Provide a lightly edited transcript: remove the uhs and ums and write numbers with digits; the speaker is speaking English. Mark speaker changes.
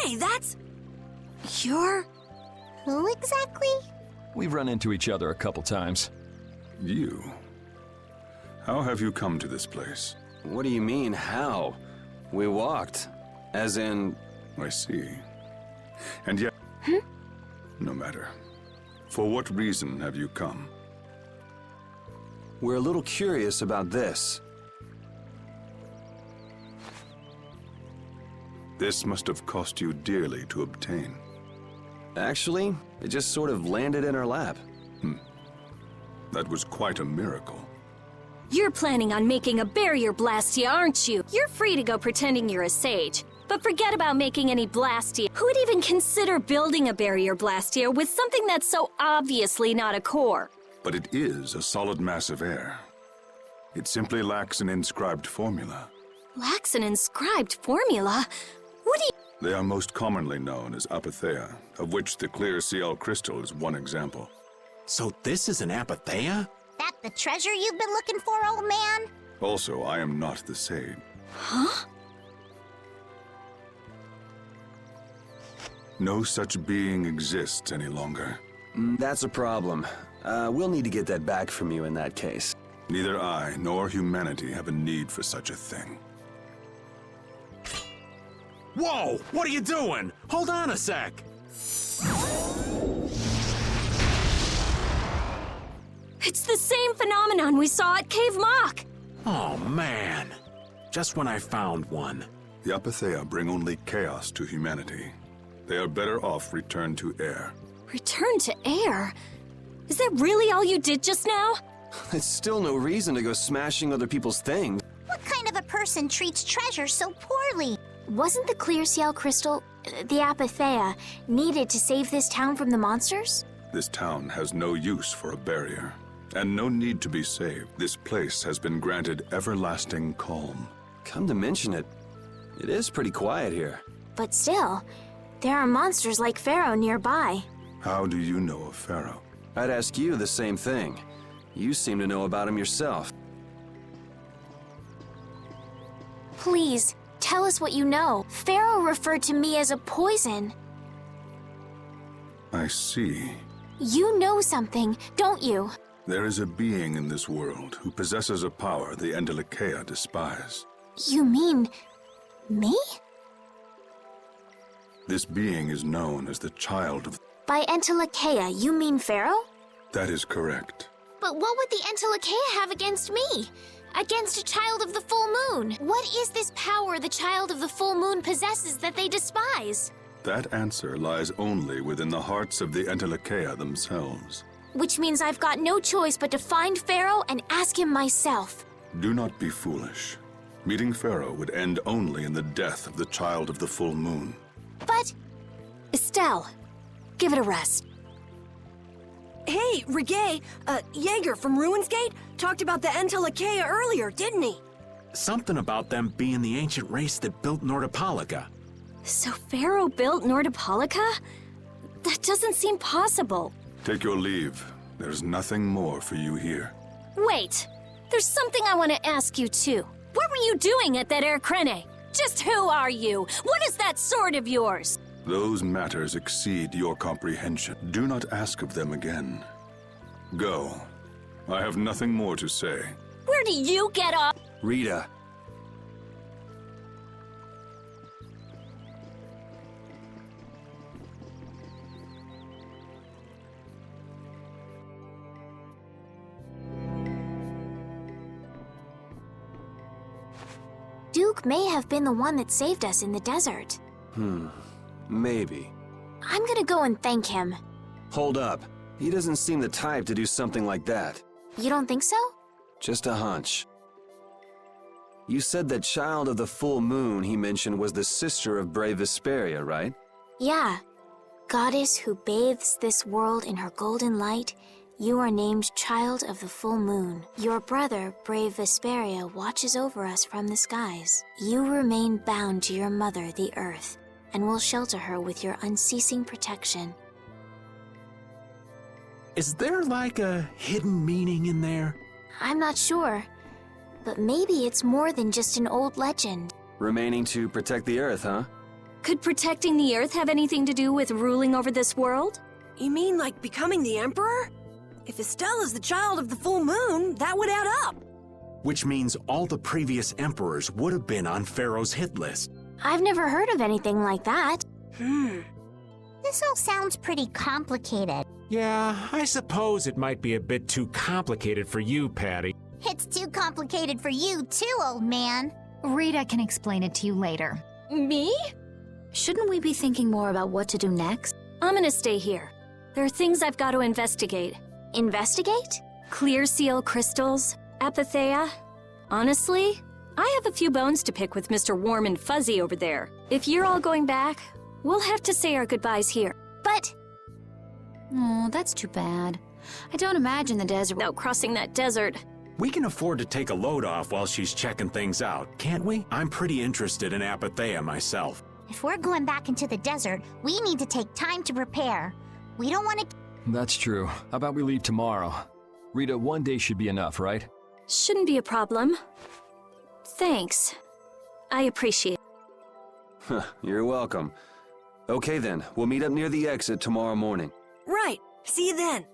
Speaker 1: Hey, that's... You're...
Speaker 2: Who exactly?
Speaker 3: We've run into each other a couple times.
Speaker 4: You? How have you come to this place?
Speaker 5: What do you mean, how? We walked. As in...
Speaker 4: I see. And yet... No matter. For what reason have you come?
Speaker 5: We're a little curious about this.
Speaker 4: This must have cost you dearly to obtain.
Speaker 5: Actually, it just sort of landed in our lap.
Speaker 4: That was quite a miracle.
Speaker 1: You're planning on making a barrier blastia, aren't you? You're free to go pretending you're a sage. But forget about making any blastia. Who would even consider building a barrier blastia with something that's so obviously not a core?
Speaker 4: But it is a solid mass of air. It simply lacks an inscribed formula.
Speaker 1: Lacks an inscribed formula? What do you...
Speaker 4: They are most commonly known as apatheia, of which the clear CL crystal is one example.
Speaker 6: So this is an apatheia?
Speaker 2: That the treasure you've been looking for, old man?
Speaker 4: Also, I am not the sage.
Speaker 1: Huh?
Speaker 4: No such being exists any longer.
Speaker 5: That's a problem. We'll need to get that back from you in that case.
Speaker 4: Neither I nor humanity have a need for such a thing.
Speaker 6: Whoa! What are you doing? Hold on a sec!
Speaker 1: It's the same phenomenon we saw at Cave Mock!
Speaker 6: Oh, man. Just when I found one.
Speaker 4: The apatheia bring only chaos to humanity. They are better off returned to air.
Speaker 1: Return to air? Is that really all you did just now?
Speaker 5: It's still no reason to go smashing other people's things.
Speaker 2: What kind of a person treats treasure so poorly?
Speaker 7: Wasn't the clear CL crystal, the apatheia, needed to save this town from the monsters?
Speaker 4: This town has no use for a barrier, and no need to be saved. This place has been granted everlasting calm.
Speaker 5: Come to mention it, it is pretty quiet here.
Speaker 7: But still, there are monsters like Pharaoh nearby.
Speaker 4: How do you know of Pharaoh?
Speaker 5: I'd ask you the same thing. You seem to know about him yourself.
Speaker 7: Please, tell us what you know. Pharaoh referred to me as a poison.
Speaker 4: I see.
Speaker 7: You know something, don't you?
Speaker 4: There is a being in this world who possesses a power the Endelikeia despise.
Speaker 7: You mean... me?
Speaker 4: This being is known as the Child of...
Speaker 7: By Entelikeia, you mean Pharaoh?
Speaker 4: That is correct.
Speaker 7: But what would the Entelikeia have against me? Against a child of the full moon? What is this power the child of the full moon possesses that they despise?
Speaker 4: That answer lies only within the hearts of the Endelikeia themselves.
Speaker 7: Which means I've got no choice but to find Pharaoh and ask him myself.
Speaker 4: Do not be foolish. Meeting Pharaoh would end only in the death of the Child of the Full Moon.
Speaker 7: But...
Speaker 1: Estelle, give it a rest. Hey, Reggae, Jaeger from Ruinsgate talked about the Entelikeia earlier, didn't he?
Speaker 6: Something about them being the ancient race that built Nordopolica.
Speaker 1: So Pharaoh built Nordopolica? That doesn't seem possible.
Speaker 4: Take your leave. There's nothing more for you here.
Speaker 1: Wait, there's something I want to ask you too. What were you doing at that Air Krene? Just who are you? What is that sword of yours?
Speaker 4: Those matters exceed your comprehension. Do not ask of them again. Go. I have nothing more to say.
Speaker 1: Where do you get off?
Speaker 5: Rita.
Speaker 7: Duke may have been the one that saved us in the desert.
Speaker 5: Maybe.
Speaker 7: I'm gonna go and thank him.
Speaker 5: Hold up. He doesn't seem the type to do something like that.
Speaker 7: You don't think so?
Speaker 5: Just a hunch. You said that Child of the Full Moon he mentioned was the sister of brave Vesperia, right?
Speaker 7: Yeah. Goddess who bathes this world in her golden light, you are named Child of the Full Moon. Your brother, brave Vesperia, watches over us from the skies. You remain bound to your mother, the Earth, and will shelter her with your unceasing protection.
Speaker 6: Is there like a hidden meaning in there?
Speaker 7: I'm not sure, but maybe it's more than just an old legend.
Speaker 5: Remaining to protect the Earth, huh?
Speaker 1: Could protecting the Earth have anything to do with ruling over this world?
Speaker 8: You mean like becoming the Emperor? If Estella's the child of the full moon, that would add up.
Speaker 6: Which means all the previous emperors would have been on Pharaoh's hit list.
Speaker 7: I've never heard of anything like that.
Speaker 2: This all sounds pretty complicated.
Speaker 9: Yeah, I suppose it might be a bit too complicated for you, Patty.
Speaker 2: It's too complicated for you too, old man.
Speaker 10: Rita can explain it to you later.
Speaker 1: Me?
Speaker 7: Shouldn't we be thinking more about what to do next?
Speaker 1: I'm gonna stay here. There are things I've got to investigate.
Speaker 7: Investigate?
Speaker 1: Clear seal crystals, apatheia. Honestly, I have a few bones to pick with Mr. Warm and Fuzzy over there. If you're all going back, we'll have to say our goodbyes here.
Speaker 7: But
Speaker 10: Oh, that's too bad. I don't imagine the desert.
Speaker 1: No crossing that desert.
Speaker 6: We can afford to take a load off while she's checking things out, can't we? I'm pretty interested in Apatheia myself.
Speaker 2: If we're going back into the desert, we need to take time to prepare. We don't want to...
Speaker 3: That's true. How about we leave tomorrow? Rita, one day should be enough, right?
Speaker 1: Shouldn't be a problem. Thanks. I appreciate it.
Speaker 5: You're welcome. Okay then, we'll meet up near the exit tomorrow morning.
Speaker 8: Right. See you then.